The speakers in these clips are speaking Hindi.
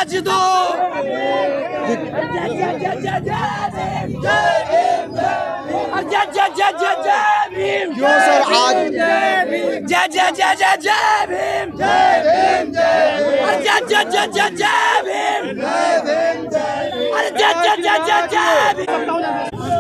मजदूर। क्यों सर आज जय जय जय जय जय भीम, जय भीम, जय जय जय जय जय भीम, अरे जय जय जय जय जय भीम।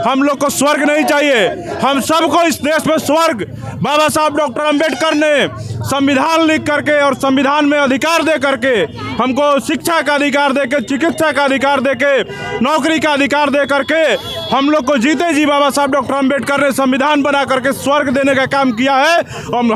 हम लोग को स्वर्ग नहीं चाहिए, हम सबको इस देश में स्वर्ग बाबा साहब डॉक्टर अंबेडकर ने संविधान लिख करके और संविधान में अधिकार दे करके हमको शिक्षा का अधिकार दे के, चिकित्सा का अधिकार दे के, नौकरी का अधिकार दे करके हम लोग को जीते जी बाबा साहब डॉक्टर अंबेडकर ने संविधान बना करके स्वर्ग देने का काम किया है।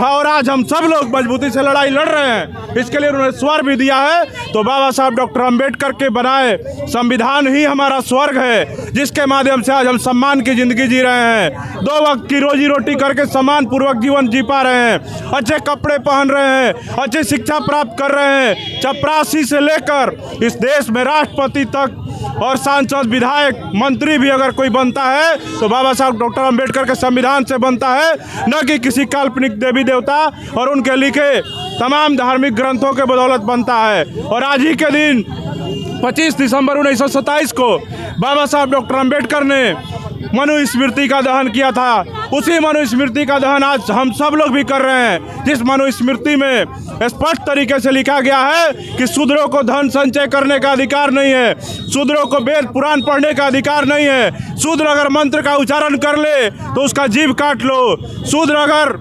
और आज हम सब लोग मजबूती से लड़ाई लड़ रहे हैं, इसके लिए उन्होंने स्वर्ग भी दिया है। तो बाबा साहब डॉक्टर अंबेडकर के बनाए संविधान ही हमारा स्वर्ग है, जिसके माध्यम से आज हम सम्मान की जिंदगी जी रहे हैं, 2 वक्त की रोजी रोटी करके सम्मान पूर्वक जीवन जी पा रहे हैं, अच्छे कपड़े पहन रहे हैं, अच्छी शिक्षा प्राप्त कर रहे हैं। चपरासी से लेकर इस देश में राष्ट्रपति तक और सांसद, विधायक, मंत्री भी अगर कोई बनता है तो बाबा साहब डॉक्टर अंबेडकर के संविधान से बनता है, न कि किसी काल्पनिक देवी देवता और उनके लिखे तमाम धार्मिक ग्रंथों के बदौलत बनता है। और आज ही के दिन 25 दिसंबर 1927 को बाबा साहब डॉक्टर अंबेडकर ने मनुस्मृति का दहन किया था। उसी मनुस्मृति का दहन आज हम सब लोग भी कर रहे हैं, जिस मनुस्मृति में स्पष्ट तरीके से लिखा गया है कि शूद्रों को धन संचय करने का अधिकार नहीं है, शूद्रों को वेद पुराण पढ़ने का अधिकार नहीं है, शूद्र अगर मंत्र का उच्चारण कर ले तो उसका जीभ काट लो, शूद्र अगर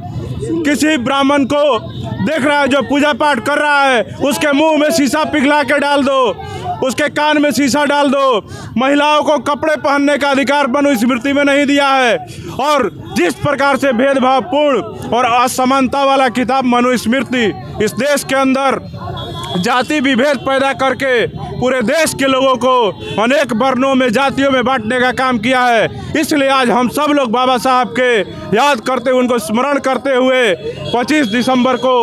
किसी ब्राह्मण को देख रहा है जो पूजा पाठ कर रहा है उसके मुंह में शीशा पिघला के डाल दो, उसके कान में शीशा डाल दो। महिलाओं को कपड़े पहनने का अधिकार मनुस्मृति में नहीं दिया है। और जिस प्रकार से भेदभावपूर्ण और असमानता वाला किताब मनुस्मृति इस देश के अंदर जाति विभेद पैदा करके पूरे देश के लोगों को अनेक वर्णों में, जातियों में बांटने का काम किया है, इसलिए आज हम सब लोग बाबा साहब के याद करते हुए, उनको स्मरण करते हुए 25 दिसंबर को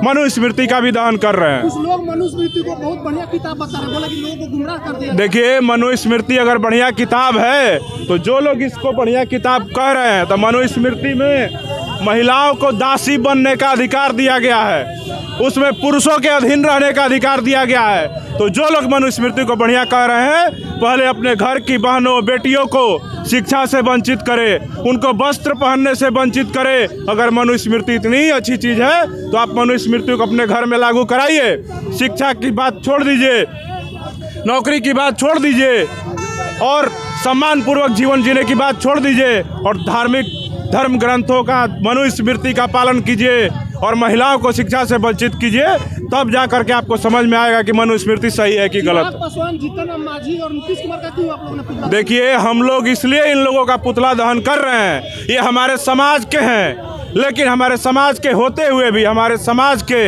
मनुस्मृति का भी दहन कर रहे हैं। कुछ लोग मनुस्मृति को बहुत बढ़िया किताब बता रहे हैं, बोला कि लोगों को गुमराह कर दिया। देखिए, मनुस्मृति अगर बढ़िया किताब है तो जो लोग इसको बढ़िया किताब कह रहे हैं, तो मनुस्मृति में महिलाओं को दासी बनने का अधिकार दिया गया है, उसमें पुरुषों के अधीन रहने का अधिकार दिया गया है। तो जो लोग मनुस्मृति को बढ़िया कह रहे हैं, पहले अपने घर की बहनों, बेटियों को शिक्षा से वंचित करे, उनको वस्त्र पहनने से वंचित करे। अगर मनुस्मृति इतनी अच्छी चीज़ है तो आप मनुस्मृति को अपने घर में लागू कराइए। शिक्षा की बात छोड़ दीजिए, नौकरी की बात छोड़ दीजिए और सम्मान पूर्वक जीवन जीने की बात छोड़ दीजिए और धार्मिक धर्म ग्रंथों का, मनुस्मृति का पालन कीजिए और महिलाओं को शिक्षा से वंचित कीजिए। तब जा करके आपको समझ में आएगा कि मनुस्मृति सही है कि गलत। पासवान, जीतन राम मांझी और नीतीश कुमार का क्यों आप लोगों ने पुतला? देखिए, हम लोग इसलिए इन लोगों का पुतला दहन कर रहे हैं, ये हमारे समाज के हैं, लेकिन हमारे समाज के होते हुए भी हमारे समाज के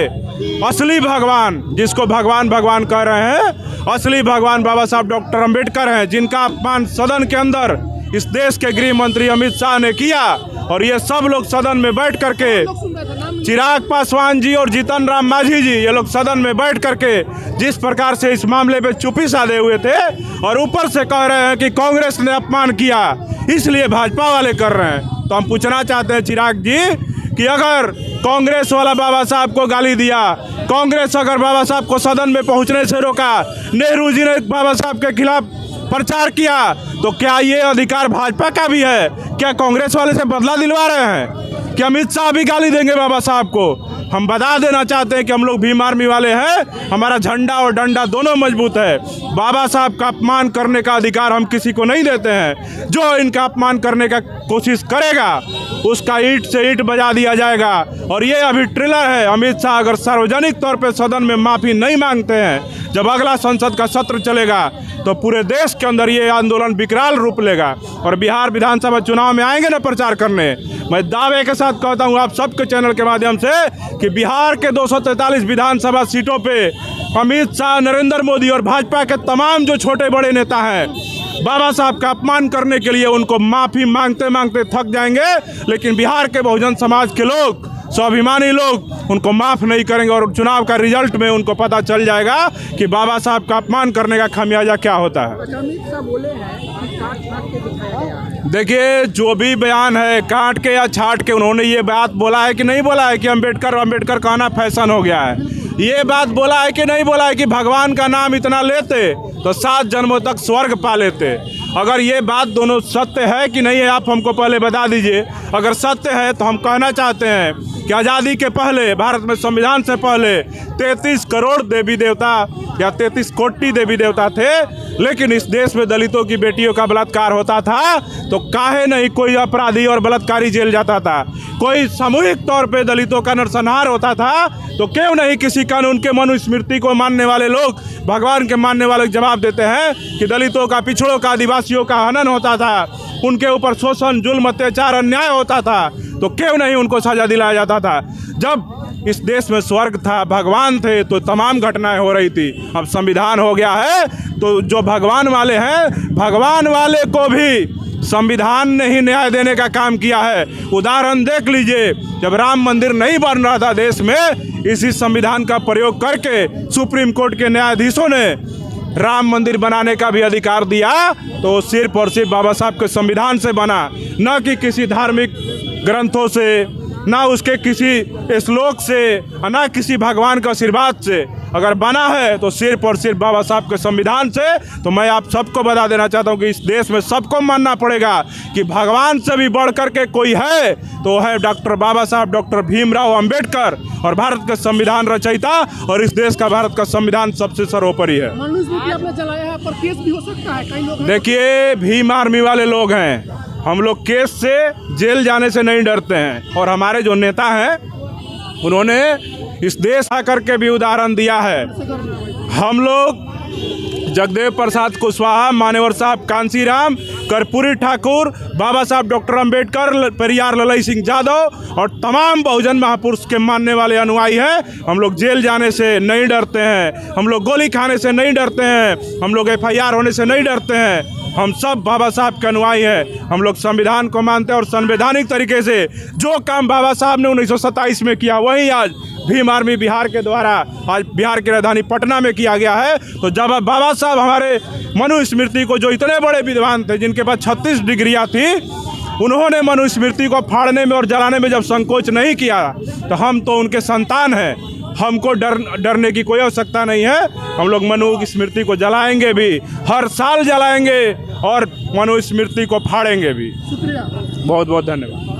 असली भगवान, जिसको भगवान भगवान कह रहे हैं, असली भगवान बाबा साहब डॉक्टर अंबेडकर हैं, जिनका अपमान सदन के अंदर इस देश के गृह मंत्री अमित शाह ने किया। और ये सब लोग सदन में बैठ करके, चिराग पासवान जी और जीतन राम मांझी जी, ये लोग सदन में बैठ करके जिस प्रकार से इस मामले पे चुप्पी साधे हुए थे और ऊपर से कह रहे हैं कि कांग्रेस ने अपमान किया, इसलिए भाजपा वाले कर रहे हैं। तो हम पूछना चाहते हैं चिराग जी कि अगर कांग्रेस वाला बाबा साहब को गाली दिया, कांग्रेस अगर बाबा साहब को सदन में पहुंचने से रोका, नेहरू जी ने बाबा साहब के खिलाफ प्रचार किया, तो क्या ये अधिकार भाजपा का भी है? क्या कांग्रेस वाले से बदला दिलवा रहे हैं? क्या अमित शाह भी गाली देंगे बाबा साहब को? हम बता देना चाहते हैं कि हम लोग भीम आर्मी वाले हैं, हमारा झंडा और डंडा दोनों मजबूत है। बाबा साहब का अपमान करने का अधिकार हम किसी को नहीं देते हैं। जो इनका अपमान करने का कोशिश करेगा उसका ईंट से ईंट बजा दिया जाएगा। और ये अभी ट्रेलर है। अमित शाह अगर सार्वजनिक तौर पर सदन में माफ़ी नहीं मांगते हैं, जब अगला संसद का सत्र चलेगा तो पूरे देश के अंदर ये आंदोलन विकराल रूप लेगा। और बिहार विधानसभा चुनाव में आएंगे ना प्रचार करने, मैं दावे के साथ कहता हूँ आप सबके चैनल के माध्यम से कि बिहार के 243 विधानसभा सीटों पे अमित शाह, नरेंद्र मोदी और भाजपा के तमाम जो छोटे बड़े नेता हैं, बाबा साहब का अपमान करने के लिए उनको माफ़ी मांगते मांगते थक जाएंगे। लेकिन बिहार के बहुजन समाज के लोग, स्वाभिमानी लोग उनको माफ़ नहीं करेंगे और चुनाव का रिजल्ट में उनको पता चल जाएगा कि बाबा साहब का अपमान करने का खामियाजा क्या होता है। अमित शाह बोले हैं कि काट छाट के दिखाया गया है। देखिए, जो भी बयान है, काट के या छाट के, उन्होंने ये बात बोला है कि नहीं बोला है कि अंबेडकर कहना फैशन हो गया है। ये बात बोला है कि नहीं बोला है कि भगवान का नाम इतना लेते तो 7 जन्मों तक स्वर्ग पा लेते। अगर ये बात दोनों सत्य है कि नहीं है, आप हमको पहले बता दीजिए। अगर सत्य है तो हम कहना चाहते हैं कि आज़ादी के पहले, भारत में संविधान से पहले 33 करोड़ देवी देवता या 33 कोटि देवी देवता थे, लेकिन इस देश में दलितों की बेटियों का बलात्कार होता था तो काहे नहीं कोई अपराधी और बलात्कारी जेल जाता था। कोई सामूहिक तौर पे दलितों का नरसंहार होता था तो क्यों नहीं किसी कानून के मनुस्मृति को मानने वाले लोग, भगवान के मानने वाले जवाब देते हैं कि दलितों का, पिछड़ों का, आदिवासियों का हनन होता था, उनके ऊपर शोषण, जुल्म, अत्याचार, अन्याय होता था तो क्यों नहीं उनको सजा दिलाया जाता था। जब इस देश में स्वर्ग था, भगवान थे तो तमाम घटनाएं हो रही थी। अब संविधान हो गया है तो जो भगवान वाले हैं, भगवान वाले को भी संविधान ने ही न्याय देने का काम किया है। उदाहरण देख लीजिए, जब राम मंदिर नहीं बन रहा था देश में, इसी संविधान का प्रयोग करके सुप्रीम कोर्ट के न्यायाधीशों ने राम मंदिर बनाने का भी अधिकार दिया तो सिर्फ और सिर्फ बाबा साहब के संविधान से बना, न कि किसी धार्मिक ग्रंथों से, ना उसके किसी श्लोक से, ना किसी भगवान के आशीर्वाद से। अगर बना है तो सिर्फ और सिर्फ बाबा साहब के संविधान से। तो मैं आप सबको बता देना चाहता हूँ कि इस देश में सबको मानना पड़ेगा कि भगवान से भी बढ़ कर के कोई है तो है डॉक्टर बाबा साहब, डॉक्टर भीमराव अंबेडकर, और भारत का संविधान रचयिता, और इस देश का भारत का संविधान सबसे सर्वोपरि है। मनुस्मृति आपने जलाया है, पर केस भी हो सकता है, कई लोग हैं। देखिए, भीम आर्मी वाले लोग हैं, हम लोग केस से, जेल जाने से नहीं डरते हैं। और हमारे जो नेता हैं उन्होंने इस देश आकर के भी उदाहरण दिया है। हम लोग जगदेव प्रसाद कुशवाहा, मानेवर साहब कांसीराम, कर्पूरी ठाकुर, बाबा साहब डॉक्टर अंबेडकर, पेरियार ललई सिंह यादव और तमाम बहुजन महापुरुष के मानने वाले अनुयायी हैं। हम लोग जेल जाने से नहीं डरते हैं, हम लोग गोली खाने से नहीं डरते हैं, हम लोग FIR होने से नहीं डरते हैं। हम सब बाबा साहब के अनुयायी हैं। हम लोग संविधान को मानते हैं और संवैधानिक तरीके से जो काम बाबा साहब ने 1927 में किया वही आज भीम आर्मी बिहार के द्वारा आज बिहार की राजधानी पटना में किया गया है। तो जब बाबा साहब हमारे मनुस्मृति को, जो इतने बड़े विद्वान थे जिनके पास 36 डिग्रियाँ थी, उन्होंने मनुस्मृति को फाड़ने में और जलाने में जब संकोच नहीं किया तो हम तो उनके संतान हैं, हमको डरने की कोई आवश्यकता नहीं है। हम लोग मनु की स्मृति को जलाएंगे भी, हर साल जलाएंगे और मनुस्मृति को फाड़ेंगे भी। शुक्रिया, बहुत बहुत धन्यवाद।